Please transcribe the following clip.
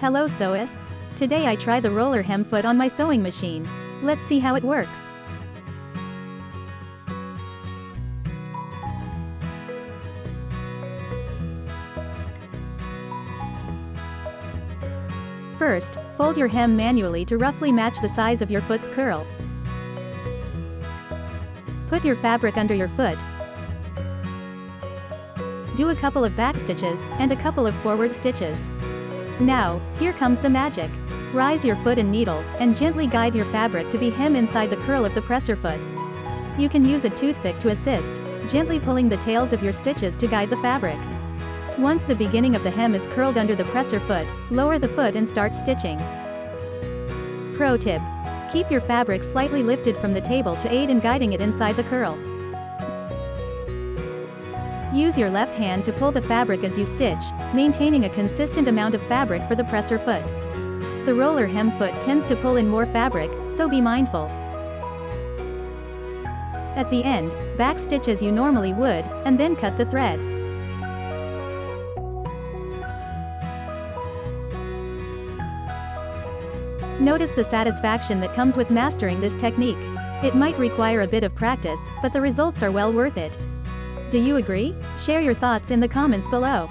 Hello sewists, today I try the roller hem foot on my sewing machine. Let's see how it works. First, fold your hem manually to roughly match the size of your foot's curl. Put your fabric under your foot. Do a couple of back stitches, and a couple of forward stitches. Now, here comes the magic. Rise your foot and needle, and gently guide your fabric to be hem inside the curl of the presser foot. You can use a toothpick to assist, gently pulling the tails of your stitches to guide the fabric. Once the beginning of the hem is curled under the presser foot, lower the foot and start stitching. Pro tip: keep your fabric slightly lifted from the table to aid in guiding it inside the curl. Use your left hand to pull the fabric as you stitch, maintaining a consistent amount of fabric for the presser foot. The roller hem foot tends to pull in more fabric, so be mindful. At the end, backstitch as you normally would, and then cut the thread. Notice the satisfaction that comes with mastering this technique. It might require a bit of practice, but the results are well worth it. Do you agree? Share your thoughts in the comments below.